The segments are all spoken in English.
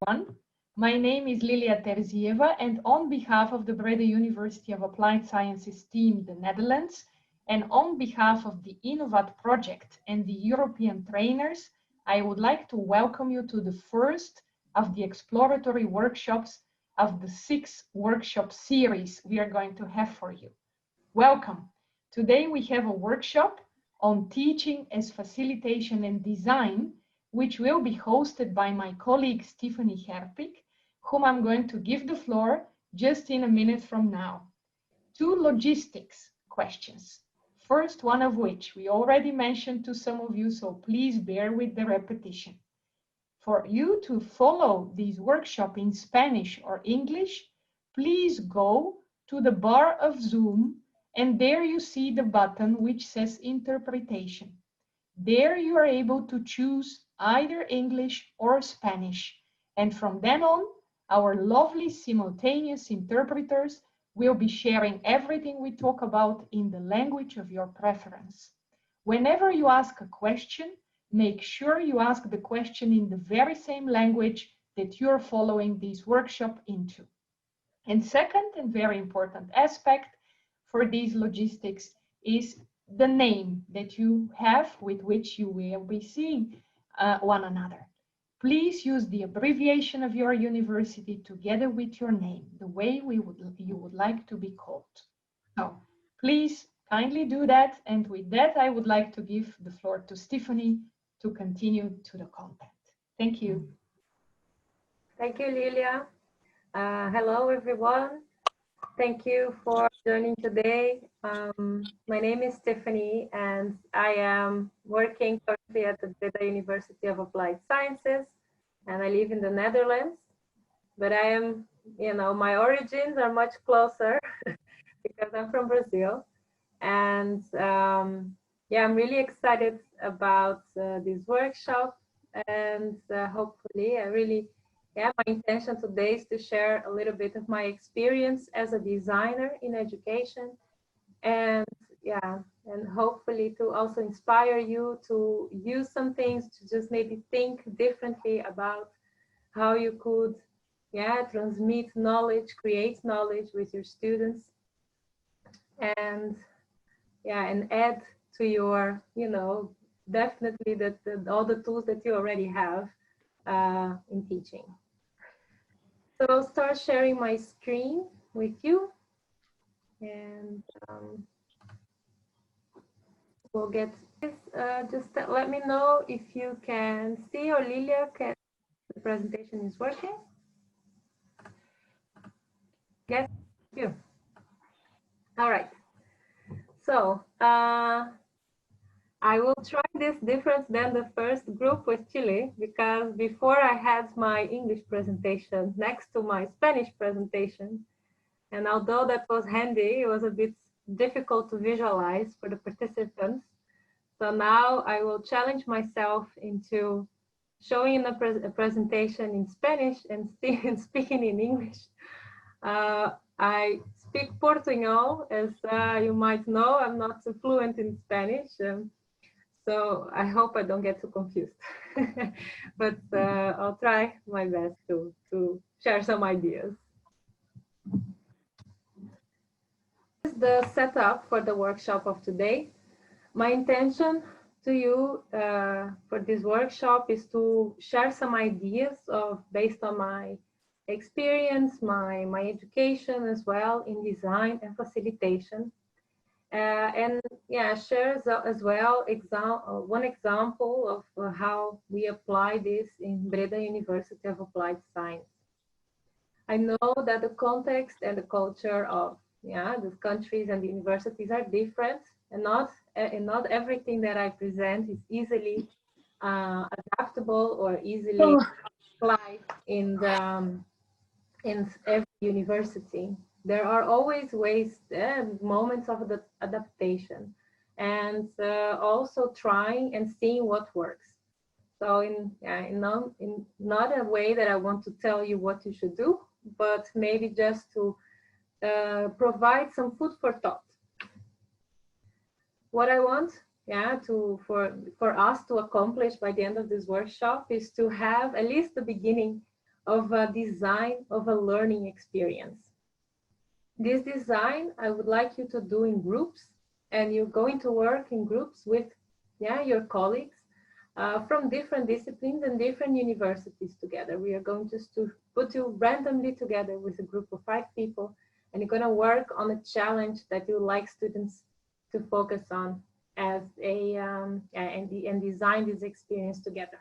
everyone. My name is Lilia Terzieva, and on behalf of the Breda University of Applied Sciences team, the Netherlands, and on behalf of the InnovaT project and the European trainers, I would like to welcome you to the first of the exploratory workshops of the 6 workshop series we are going to have for you. Welcome. Today we have a workshop on teaching as facilitation and design, which will be hosted by my colleague Stifani Herpich, whom I'm going to give the floor just in a minute from now. 2 logistics questions. First one of which we already mentioned to some of you, so please bear with the repetition. For you to follow this workshop in Spanish or English, please go to the bar of Zoom, and there you see the button which says interpretation. There you are able to choose either English or Spanish. And from then on, our lovely simultaneous interpreters will be sharing everything we talk about in the language of your preference. Whenever you ask a question, make sure you ask the question in the very same language that you're following this workshop into. And second, and very important aspect for these logistics is the name that you have with which you will be seeing one another. Please use the abbreviation of your university together with your name, the way you would like to be called. So please kindly do that. And with that, I would like to give the floor to Stifani to continue to the content. Thank you. Thank you, Lilia. Hello, everyone. Thank you for joining today. My name is Stifani, and I am working currently at the Breda University of Applied Sciences, and I live in the Netherlands. But I am, my origins are much closer because I'm from Brazil. And I'm really excited about this workshop, and hopefully my intention today is to share a little bit of my experience as a designer in education, and hopefully to also inspire you to use some things to just maybe think differently about how you could transmit knowledge, create knowledge with your students, and add to your definitely all the tools that you already have in teaching. So I'll start sharing my screen with you, and we'll get this. Just let me know if you can see, or Lilia, the presentation is working. Yes, you. All right. So I will try this different than the first group with Chile, because before I had my English presentation next to my Spanish presentation. And although that was handy, it was a bit difficult to visualize for the participants. So now I will challenge myself into showing a presentation in Spanish and speaking in English. I speak Portuñol, as you might know. I'm not so fluent in Spanish. So I hope I don't get too confused, but I'll try my best to share some ideas. This is the setup for the workshop of today. My intention to you for this workshop is to share some ideas based on my experience, my education as well in design and facilitation. Share as well one example of how we apply this in Breda University of Applied Science. I know that the context and the culture of the countries and the universities are different, and not everything that I present is easily adaptable or easily applied in every university. There are always ways, moments of the adaptation, and also trying and seeing what works. So in not a way that I want to tell you what you should do, but maybe just to provide some food for thought. What I want, for us to accomplish by the end of this workshop is to have at least the beginning of a design of a learning experience. This design, I would like you to do in groups, and you're going to work in groups with your colleagues from different disciplines and different universities together. We are going just to put you randomly together with a group of 5 people, and you're going to work on a challenge that you like students to focus on as a and design this experience together.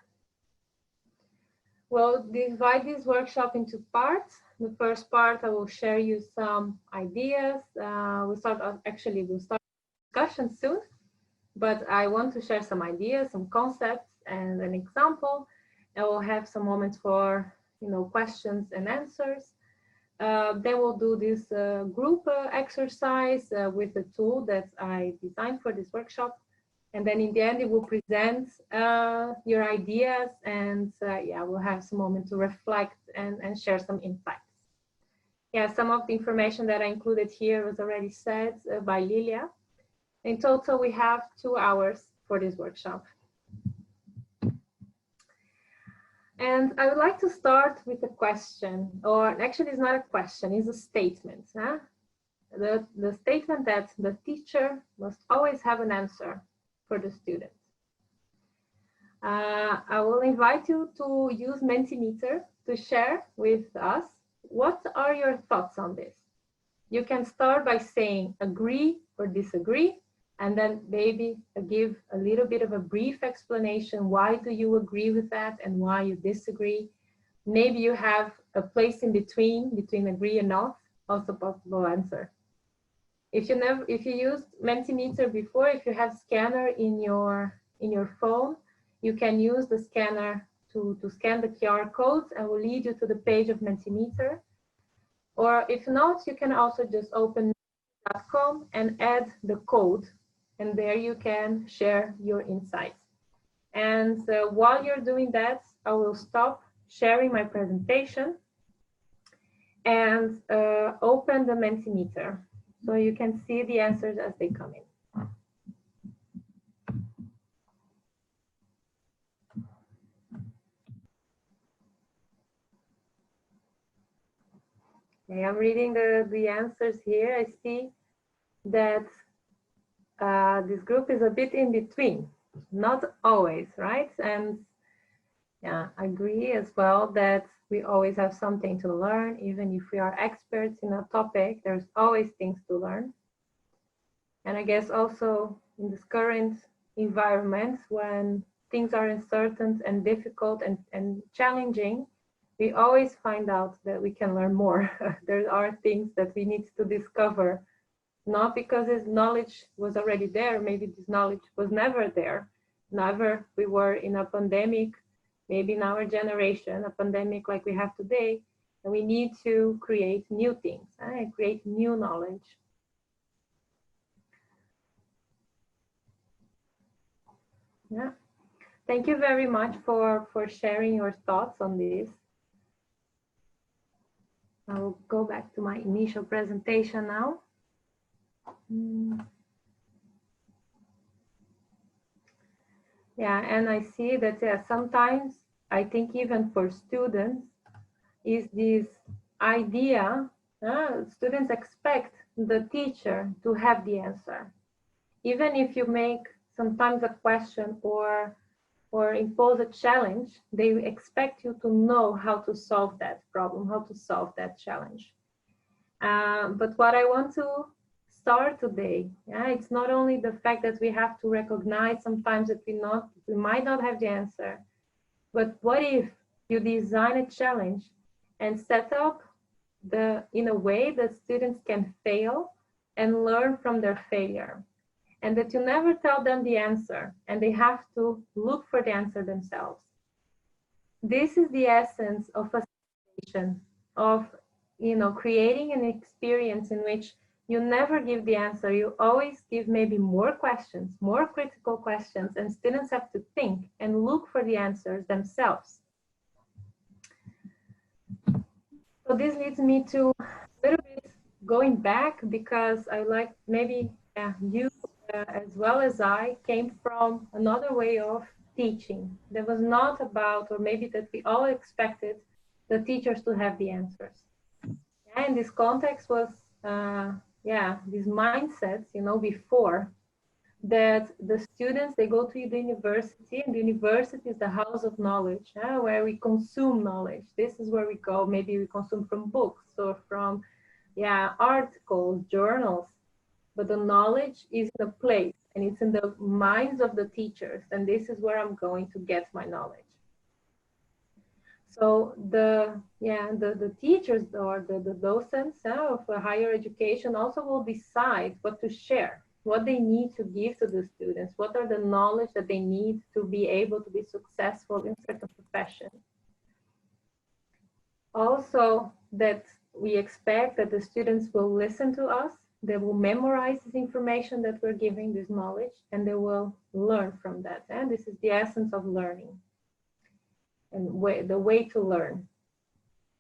We'll divide this workshop into parts. The first part, I will share you some ideas. We'll start discussion soon, but I want to share some ideas, some concepts, and an example. And we'll have some moments for questions and answers. Then we'll do this group exercise with the tool that I designed for this workshop. And then in the end, it will present your ideas, and we'll have some moment to reflect and share some insights. Some of the information that I included here was already said by Lilia. In total, we have 2 hours for this workshop. And I would like to start with a question, or actually it's not a question, it's a statement. Huh? The statement that the teacher must always have an answer for the student. I will invite you to use Mentimeter to share with us what are your thoughts on this. You can start by saying agree or disagree, and then maybe give a little bit of a brief explanation. Why do you agree with that and why you disagree? Maybe you have a place in between agree and not, also possible answer. If you used Mentimeter before, if you have scanner in your phone, you can use the scanner to scan the QR codes, and will lead you to the page of Mentimeter. Or if not, you can also just open .com and add the code, and there you can share your insights. And while you're doing that, I will stop sharing my presentation and open the Mentimeter, so you can see the answers as they come in. Okay, I'm reading the answers here. I see that this group is a bit in between, not always, right? And I agree as well that we always have something to learn. Even if we are experts in a topic, there's always things to learn. And I guess also in this current environment, when things are uncertain and difficult and challenging, we always find out that we can learn more. There are things that we need to discover, not because this knowledge was already there. Maybe this knowledge was never there. Never we were in a pandemic, maybe in our generation, a pandemic like we have today, and we need to create new things, create new knowledge. Yeah. Thank you very much for sharing your thoughts on this. I will go back to my initial presentation now. Yeah, and I see that sometimes I think even for students is this idea, students expect the teacher to have the answer. Even if you make sometimes a question or impose a challenge, they expect you to know how to solve that problem, how to solve that challenge. But what I want to start today, it's not only the fact that we have to recognize sometimes that we might not have the answer, but what if you design a challenge and set up in a way that students can fail and learn from their failure, and that you never tell them the answer and they have to look for the answer themselves. This is the essence of facilitation, of creating an experience in which you never give the answer. You always give maybe more questions, more critical questions, and students have to think and look for the answers themselves. So this leads me to a little bit going back, because I like maybe you as well as I came from another way of teaching that was not about, or maybe that we all expected, the teachers to have the answers. And this context was, these mindsets, before that the students, they go to the university, and the university is the house of knowledge, where we consume knowledge. This is where we go. Maybe we consume from books or from, articles, journals, but the knowledge is in a place, and it's in the minds of the teachers, and this is where I'm going to get my knowledge. So the teachers or the docents of higher education also will decide what to share, what they need to give to the students, what are the knowledge that they need to be able to be successful in certain profession. Also, that we expect that the students will listen to us, they will memorize this information that we're giving, this knowledge, and they will learn from that. And this is the essence of learning, and the way to learn.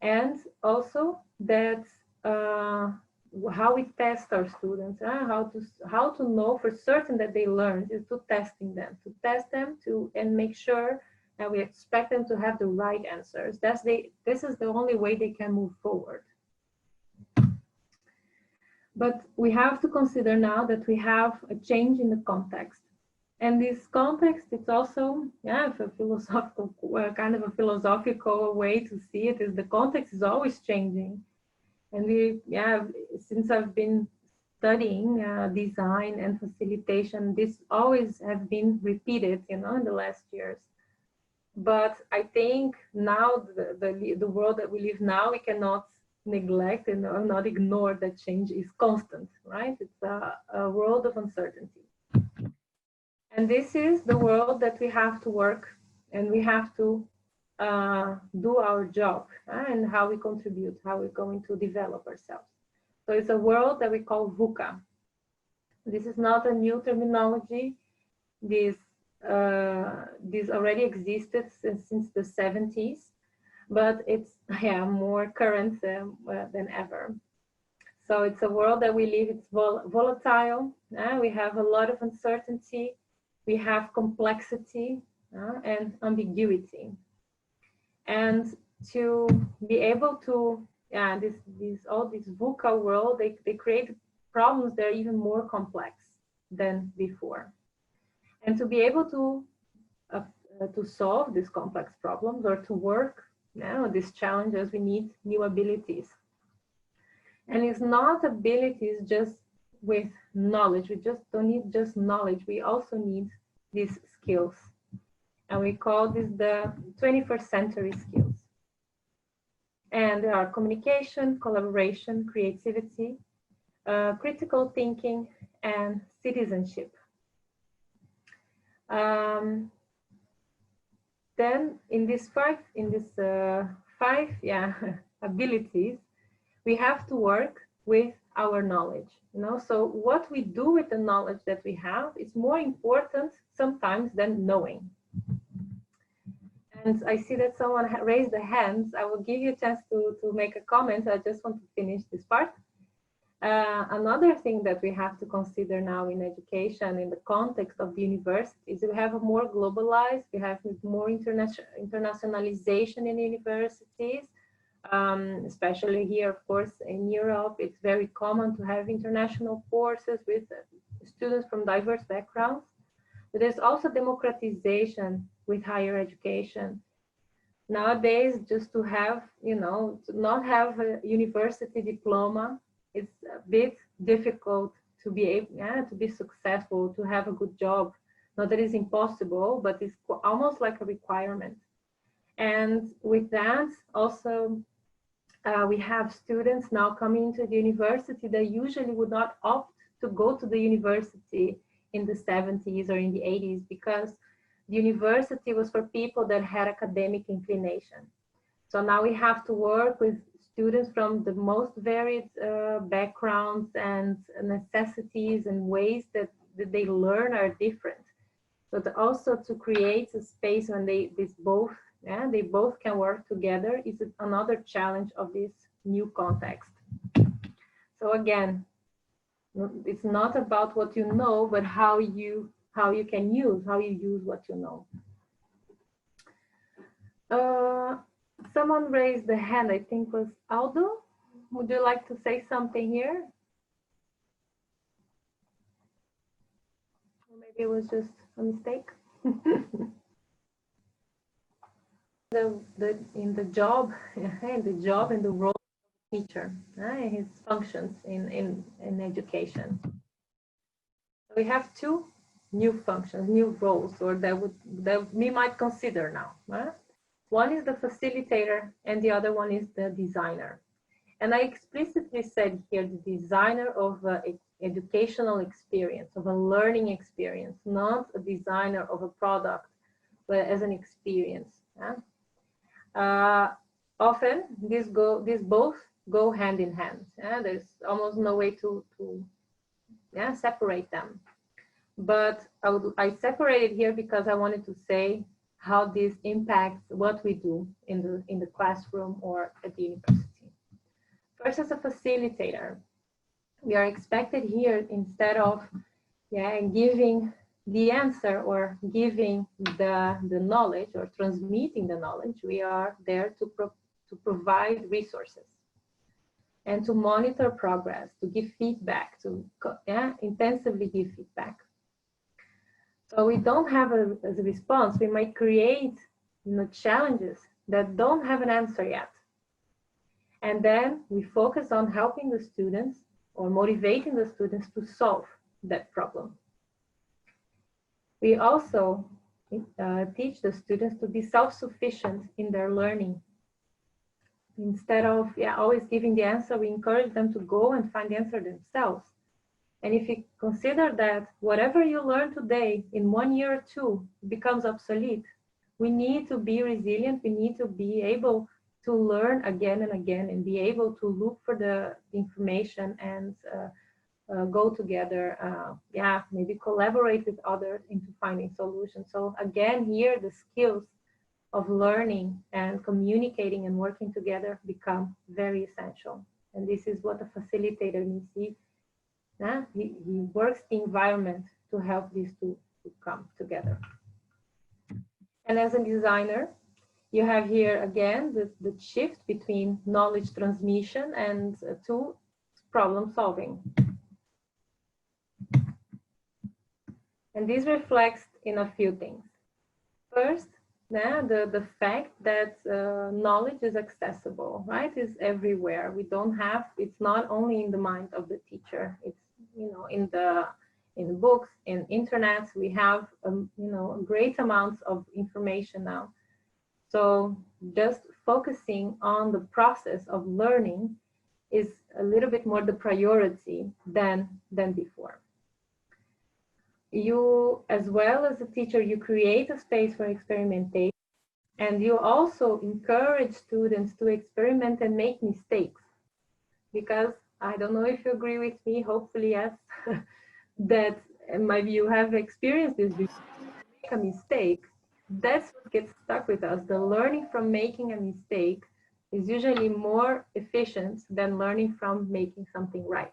And also that how we test our students, how to know for certain that they learned is to test them and make sure that we expect them to have the right answers. This is the only way they can move forward. But we have to consider now that we have a change in the context. And this context, it's also a philosophical, kind of a philosophical way to see it, is the context is always changing. And since I've been studying design and facilitation, this always has been repeated, in the last years. But I think now the world that we live now, we cannot neglect and not ignore that change is constant, right? It's a world of uncertainty. And this is the world that we have to work, and we have to do our job, and how we contribute, how we're going to develop ourselves. So it's a world that we call VUCA. This is not a new terminology. This already existed since the 70s, but it's more current than ever. So it's a world that we live, it's volatile. We have a lot of uncertainty. We have complexity and ambiguity. And to be able to, all this VUCA world, they create problems that are even more complex than before. And to be able to solve these complex problems or to work these challenges, we need new abilities. And it's not abilities just with knowledge. We just don't need just knowledge. We also need these skills. And we call this the 21st century skills. And there are communication, collaboration, creativity, critical thinking, and citizenship. Then in these five abilities, we have to work with our knowledge. So what we do with the knowledge that we have is more important sometimes than knowing. And I see that someone raised their hands. I will give you a chance to make a comment. I just want to finish this part. Another thing that we have to consider now in education, in the context of the university, is we have a more globalized, we have more internationalization in universities, especially here, of course, in Europe. It's very common to have international courses with students from diverse backgrounds. But there's also democratization with higher education. Nowadays, just to have, to not have a university diploma, it's a bit difficult to be able, to be successful, to have a good job. Not that it's impossible, but it's almost like a requirement. And with that, also, we have students now coming into the university that usually would not opt to go to the university in the 70s or in the 80s, because the university was for people that had academic inclination. So now we have to work with students from the most varied backgrounds, and necessities and ways that they learn are different. But also to create a space when they both can work together is another challenge of this new context. So again, it's not about what you know, but how you use what you know. Someone raised the hand, I think was Aldo. Would you like to say something here? Or maybe it was just a mistake. in the job and the role of the teacher, his functions in education. We have two new functions, new roles, or that we might consider now. One is the facilitator and the other one is the designer. And I explicitly said here the designer of an educational experience, of a learning experience, not a designer of a product, but as an experience. Often these both go hand in hand. There's almost no way to separate them. But I separated here because I wanted to say how this impacts what we do in the classroom or at the university. First, as a facilitator, we are expected here, instead of giving the answer or giving the knowledge or transmitting the knowledge, we are there to provide resources and to monitor progress, to give feedback, to intensively give feedback. So we don't have as a response, we might create challenges that don't have an answer yet. And then we focus on helping the students or motivating the students to solve that problem. We also teach the students to be self-sufficient in their learning. Instead of always giving the answer, we encourage them to go and find the answer themselves. And if you consider that whatever you learn today, in 1 year or two, becomes obsolete, we need to be resilient. We need to be able to learn again and again and be able to look for the information and go together, maybe collaborate with others into finding solutions. So again, here the skills of learning and communicating and working together become very essential. And this is what a facilitator needs. He works the environment to help these two to come together. And as a designer, you have here again the shift between knowledge transmission and to problem solving. And this reflects in a few things. First, the fact that knowledge is accessible, right? It's everywhere. We don't have, it's not only in the mind of the teacher. It's, in the books, in internet, we have, great amounts of information now. So just focusing on the process of learning is a little bit more the priority than before. You, as well as a teacher, you create a space for experimentation, and you also encourage students to experiment and make mistakes. Because I don't know if you agree with me, hopefully yes, that maybe you have experienced this before. Make a mistake, that's what gets stuck with us. The learning from making a mistake is usually more efficient than learning from making something right.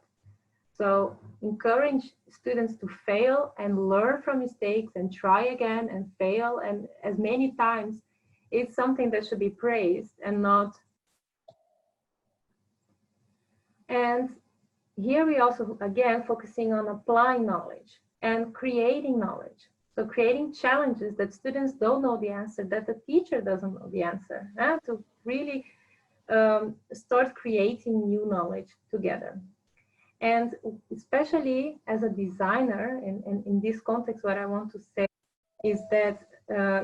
So encourage students to fail and learn from mistakes and try again and fail, and as many times. It's something that should be praised and not. And here we also, again, focusing on applying knowledge and creating knowledge. So creating challenges that students don't know the answer, that the teacher doesn't know the answer, to really start creating new knowledge together. And especially as a designer, in this context, what I want to say is that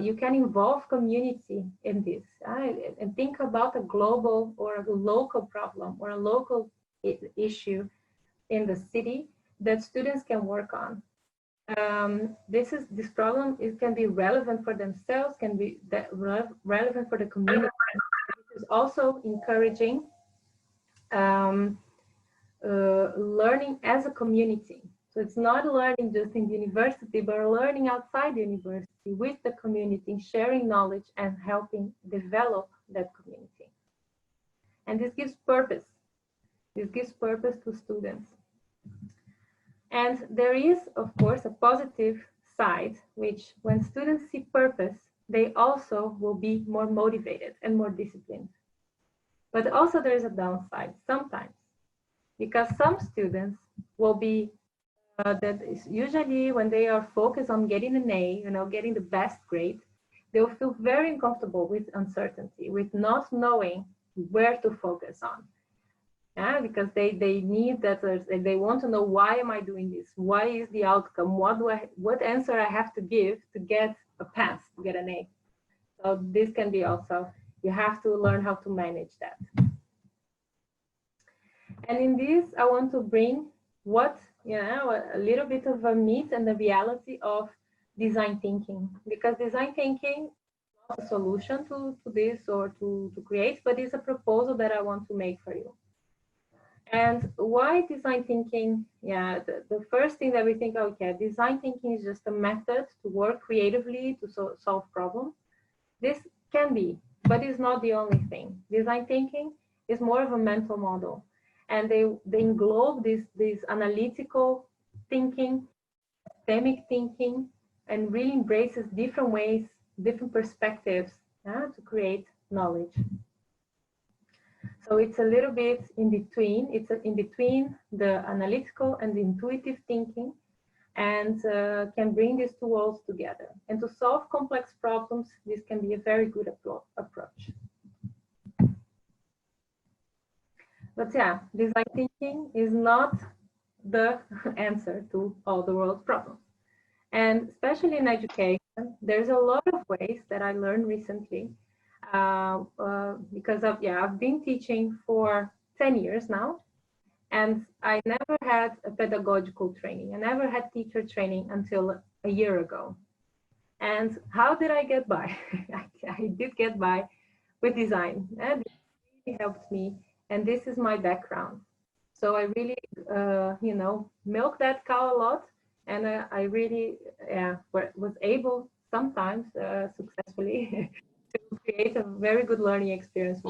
you can involve community in this, and think about a global or a local problem or a local issue in the city that students can work on. This problem, it can be relevant for themselves, can be relevant for the community. It is also encouraging learning as a community. So it's not learning just in the university, but learning outside the university with the community, sharing knowledge and helping develop that community. And this gives purpose. This gives purpose to students. And there is, of course, a positive side, which when students see purpose, they also will be more motivated and more disciplined. But also there's a downside sometimes, because some students will be that is usually when they are focused on getting an A, getting the best grade, they'll feel very uncomfortable with uncertainty, with not knowing where to focus on. Yeah, because they need that, they want to know, why am I doing this? Why is the outcome? What answer I have to give to get a pass, to get an A? So this can be also, you have to learn how to manage that. And in this, I want to bring a little bit of a myth and the reality of design thinking, because design thinking is not a solution to this or to create, but it's a proposal that I want to make for you. And why design thinking? Yeah, the first thing that we think, okay, design thinking is just a method to work creatively to solve problems. This can be, but it's not the only thing. Design thinking is more of a mental model, and they englobe this analytical thinking, systemic thinking, and really embraces different ways, different perspectives to create knowledge. So it's a little bit in between. It's in between the analytical and the intuitive thinking, and can bring these two worlds together. And to solve complex problems, this can be a very good approach. But yeah, design thinking is not the answer to all the world's problems. And especially in education, there's a lot of ways that I learned recently because I've been teaching for 10 years now, and I never had a pedagogical training. I never had teacher training until a year ago. And how did I get by? I did get by with design. And it really helped me. And this is my background. So I really, milk that cow a lot. And I really was able sometimes successfully to create a very good learning experience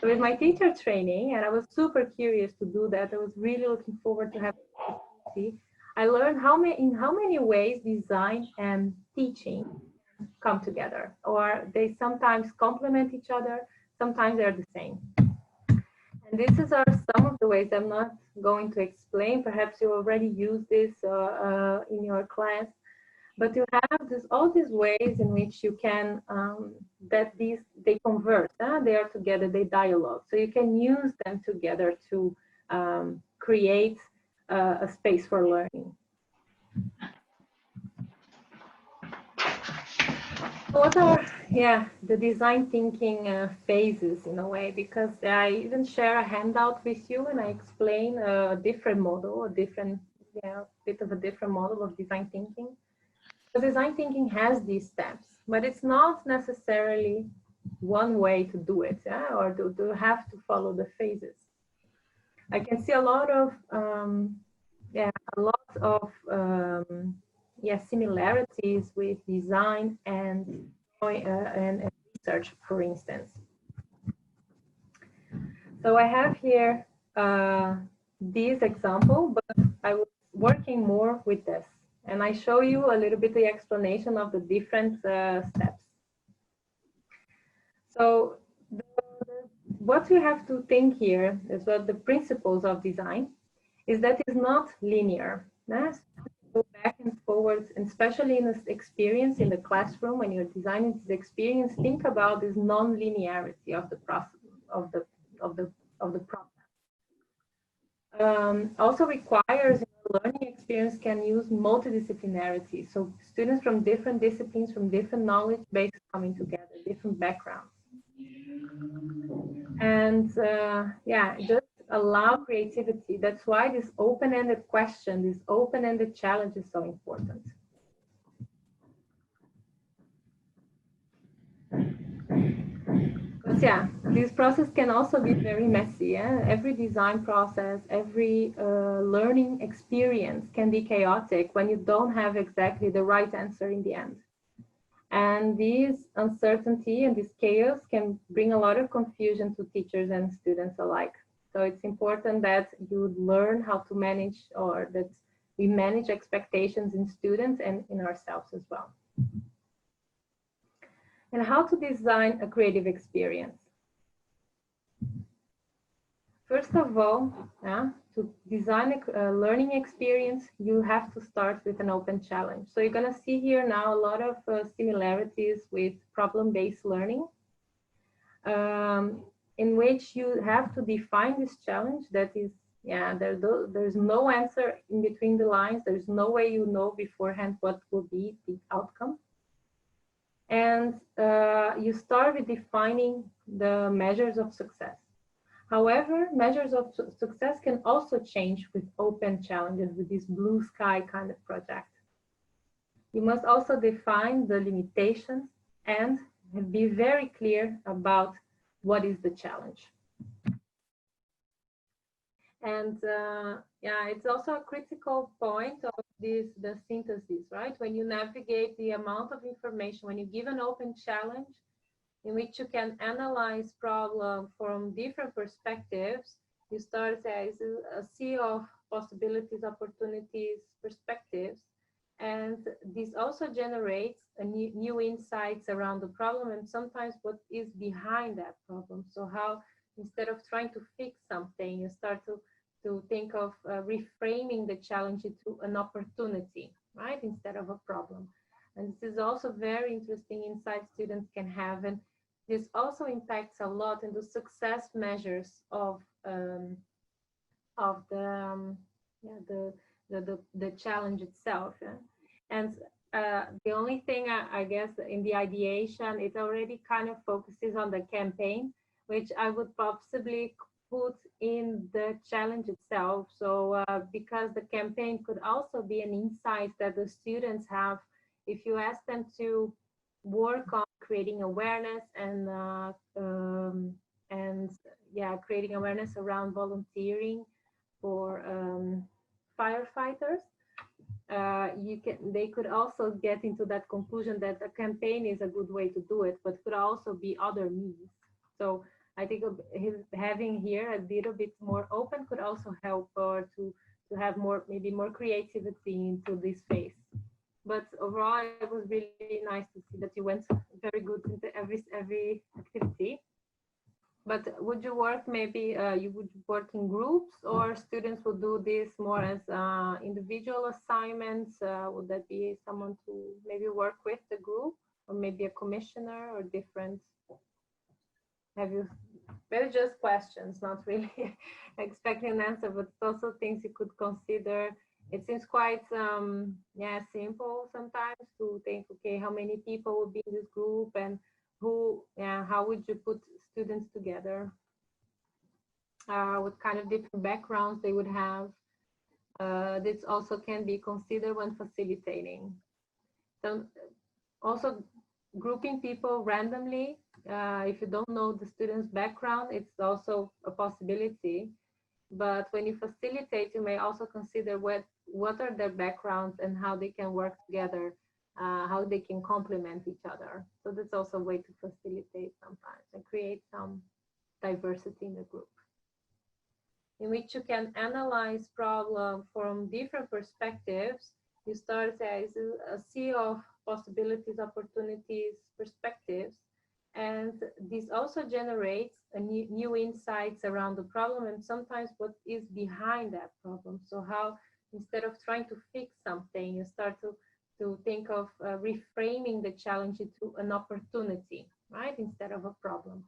with my teacher training. And I was super curious to do that. I was really looking forward to have the opportunity. I learned in how many ways design and teaching come together, or they sometimes complement each other, sometimes they're the same. And these are some of the ways. I'm not going to explain. Perhaps you already use this in your class, but you have all these ways in which you can, they converse, they are together, they dialogue. So you can use them together to create a space for learning. What are the design thinking phases in a way? Because I even share a handout with you and I explain a different model, bit of a different model of design thinking. So design thinking has these steps, but it's not necessarily one way to do it, or to have to follow the phases. I can see a lot of similarities with design and research, for instance. So I have here this example, but I was working more with this. And I show you a little bit the explanation of the different steps. So what we have to think here is what the principles of design is that it's not linear. Go back and forwards, and especially in this experience in the classroom, when you're designing this experience, think about this non-linearity of the process of the process. Also requires learning experience can use multidisciplinarity. So students from different disciplines, from different knowledge bases coming together, different backgrounds. And just allow creativity. That's why this open-ended question, this open-ended challenge is so important. But this process can also be very messy. Every design process, every learning experience can be chaotic when you don't have exactly the right answer in the end. And this uncertainty and this chaos can bring a lot of confusion to teachers and students alike. So it's important that you learn how to manage, or that we manage expectations in students and in ourselves as well. And how to design a creative experience. First of all, to design a learning experience, you have to start with an open challenge. So you're going to see here now a lot of similarities with problem-based learning, in which you have to define this challenge. That is, there's no answer in between the lines. There's no way you know beforehand what will be the outcome. And you start with defining the measures of success. However, measures of success can also change with open challenges, with this blue sky kind of project. You must also define the limitations and be very clear about what is the challenge. And it's also a critical point of the synthesis, right? When you navigate the amount of information, when you give an open challenge, in which you can analyze problem from different perspectives, you start as a sea of possibilities, opportunities, perspectives, and this also generates a new insights around the problem and sometimes what is behind that problem. So how, instead of trying to fix something, you start to think of reframing the challenge into an opportunity, right, instead of a problem. And this is also very interesting insight students can have, and this also impacts a lot in the success measures of the challenge itself. Yeah? And the only thing I guess in the ideation, it already kind of focuses on the campaign, which I would possibly put in the challenge itself. So because the campaign could also be an insight that the students have if you ask them to work on creating awareness and creating awareness around volunteering for firefighters. They could also get into that conclusion that a campaign is a good way to do it, but could also be other means. So I think having here a little bit more open could also help to have maybe more creativity into this phase. But overall, it was really nice to see that you went very good into every activity. But would you work maybe you would work in groups, or students would do this more as individual assignments? Would that be someone to maybe work with the group, or maybe a commissioner, or different? Have you? Maybe just questions, not really expecting an answer, but also things you could consider. It seems quite simple sometimes to think, okay, how many people would be in this group, and how would you put students together? What kind of different backgrounds they would have? This also can be considered when facilitating. So also grouping people randomly, if you don't know the student's background, it's also a possibility. But when you facilitate, you may also consider what are their backgrounds and how they can work together, how they can complement each other. So that's also a way to facilitate sometimes and create some diversity in the group, in which you can analyze problem from different perspectives. You start as a sea of possibilities, opportunities, perspectives, and this also generates a new insights around the problem and sometimes what is behind that problem. So how, instead of trying to fix something, you start to think of reframing the challenge into an opportunity, right, instead of a problem.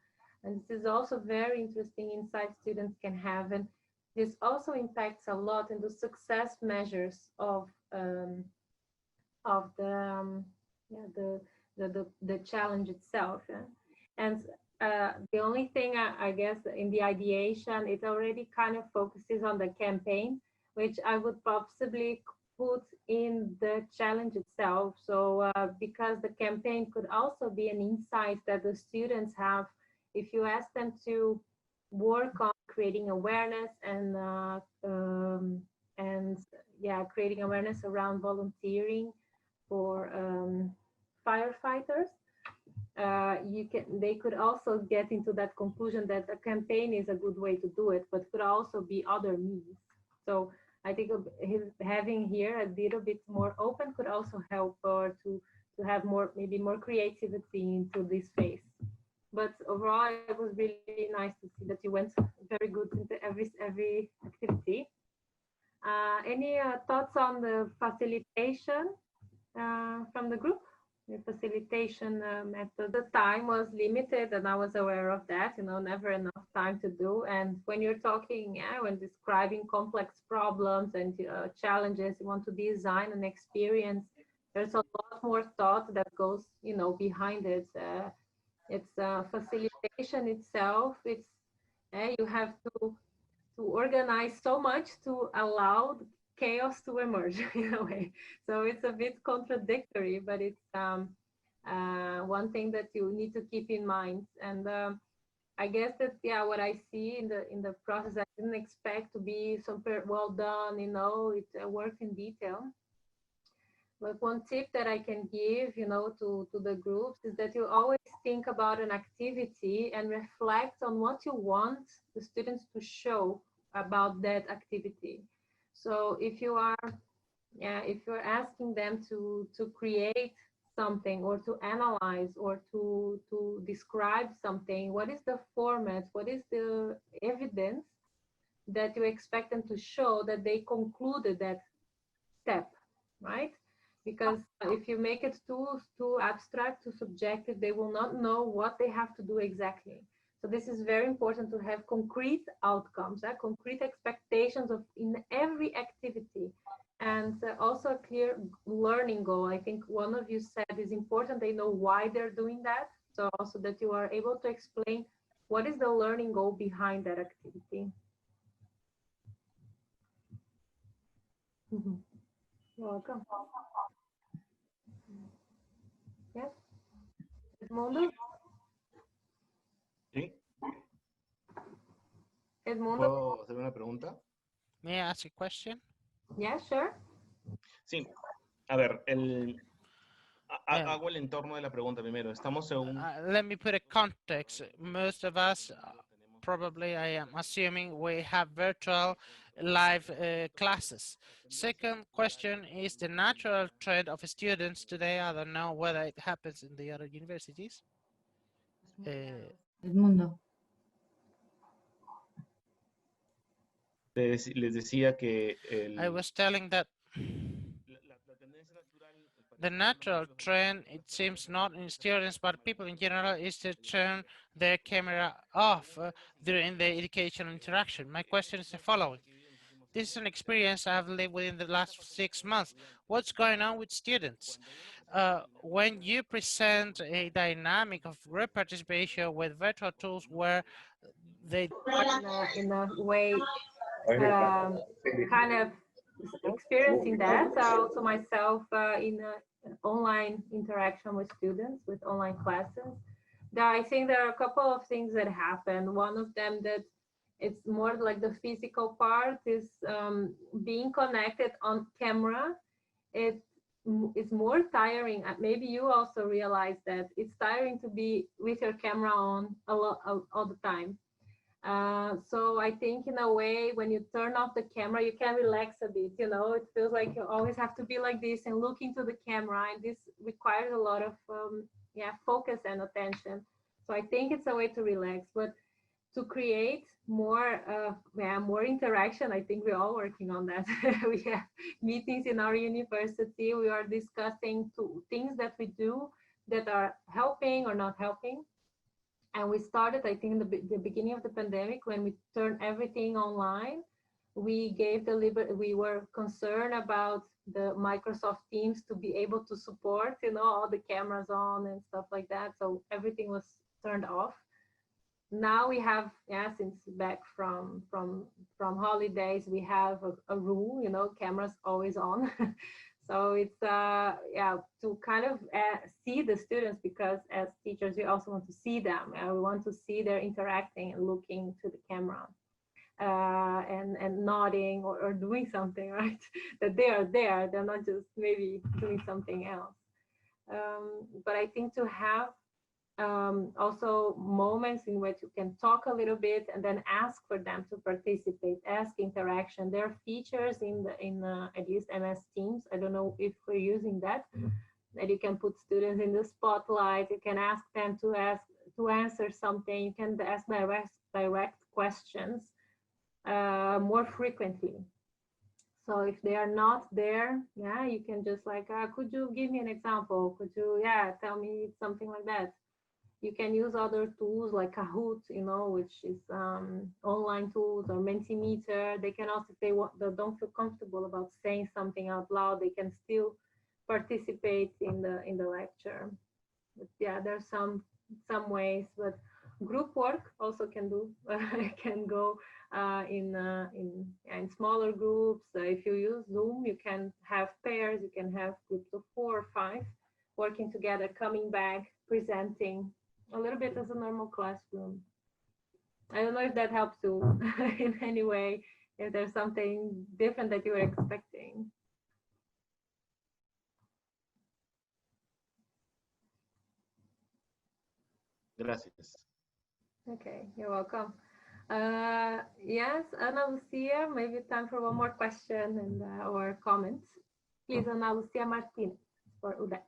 And this is also very interesting insight students can have, and this also impacts a lot in the success measures of the challenge itself. Yeah? And the only thing I guess in the ideation, it already kind of focuses on the campaign, which I would possibly put in the challenge itself. So because the campaign could also be an insight that the students have if you ask them to work on creating awareness and creating awareness around volunteering for firefighters. They could also get into that conclusion that a campaign is a good way to do it, but could also be other means. So I think having here a little bit more open could also help to have more, maybe more creativity into this phase. But overall, it was really nice to see that you went very good into every activity. Any thoughts on the facilitation from the group? The facilitation method. The time was limited, and I was aware of that. You know, never enough time to do. And when you're talking, when describing complex problems and challenges, you want to design an experience. There's a lot more thought that goes, you know, behind it. It's facilitation itself. It's you have to organize so much to allow chaos to emerge in a way. So it's a bit contradictory, but it's one thing that you need to keep in mind. And I guess that, yeah, what I see in the process, I didn't expect to be super well done. You know, it worked in detail. Like one tip that I can give, you know, to the groups is that you always think about an activity and reflect on what you want the students to show about that activity. So if you are, if you're asking them to create something or to analyze or to describe something, what is the format? What is the evidence that you expect them to show that they concluded that step, right? Because if you make it too abstract, too subjective, they will not know what they have to do exactly. So this is very important to have concrete outcomes, concrete expectations of in every activity, and also a clear learning goal. I think one of you said is important they know why they're doing that. So also that you are able to explain what is the learning goal behind that activity. Mm-hmm. You're welcome. Yes. Edmundo? ¿Sí? Edmundo? ¿Puedo hacer una pregunta? May I ask a question? Yeah, sure. Sí. A ver, hago el entorno de la pregunta primero. Estamos en un... Let me put a context. Most of us, probably I am assuming, we have virtual live classes. Second question is the natural trend of students today. I don't know whether it happens in the other universities. Edmundo. Les decía que I was telling that the natural trend, it seems not in students, but people in general, is to turn their camera off during the educational interaction. My question is the following. This is an experience I've lived within the last 6 months. What's going on with students? When you present a dynamic of group participation with virtual tools where they... In a way, kind of experiencing that. Also myself in online interaction with students, with online classes. I think there are a couple of things that happen. One of them that it's more like the physical part is being connected on camera. It's more tiring. Maybe you also realize that it's tiring to be with your camera on all the time. So I think in a way, when you turn off the camera, you can relax a bit, you know, it feels like you always have to be like this and look into the camera, and this requires a lot of focus and attention. So I think it's a way to relax, but to create more more interaction, I think we're all working on that. We have meetings in our university. We are discussing things that we do that are helping or not helping. And we started, I think, in the beginning of the pandemic, when we turned everything online. We gave we were concerned about the Microsoft Teams to be able to support, you know, all the cameras on and stuff like that. So everything was turned off. Now we have, since back from holidays, we have a rule, you know, cameras always on. So it's to kind of see the students, because as teachers we also want to see them, and we want to see they're interacting and looking to the camera and nodding or doing something, right? That they are there, they're not just maybe doing something else. But I think to have also moments in which you can talk a little bit and then ask for them to participate, ask interaction. There are features in at least MS Teams. I don't know if we're using that, that you can put students in the spotlight. You can ask them to answer something. You can ask direct questions more frequently. So if they are not there, yeah, you can just like, could you give me an example? Could you, tell me something like that? You can use other tools like Kahoot, which is online tools, or Mentimeter. They can also, if they don't feel comfortable about saying something out loud, they can still participate in the lecture. But yeah, there's some ways, but group work also can go in smaller groups. If you use Zoom, you can have pairs, you can have groups of 4 or 5 working together, coming back, presenting a little bit as a normal classroom. I don't know if that helps you in any way, if there's something different that you were expecting. Gracias. Okay, you're welcome. Yes, Ana Lucia, maybe time for one more question and or comments. Please, Ana Lucia Martínez for UDEC.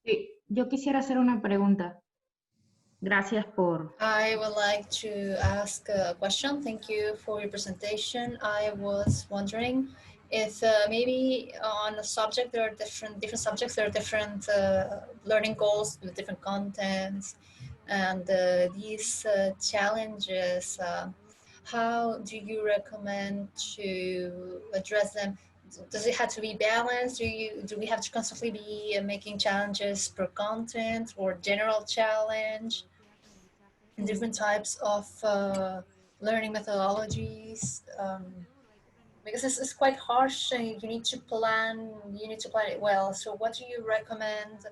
Sí, yo quisiera hacer una pregunta. Gracias por... I would like to ask a question. Thank you for your presentation. I was wondering if maybe on a subject there are different subjects, there are different learning goals with different contents, and these challenges, how do you recommend to address them? Does it have to be balanced? Do we have to constantly be making challenges per content or general challenge? And different types of learning methodologies, because it's quite harsh and you need to plan it well. So what do you recommend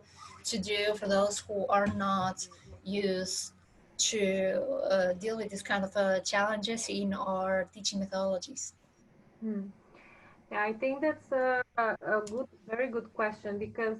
to do for those who are not used to deal with this kind of challenges in our teaching methodologies? Yeah, I think that's a very good question, because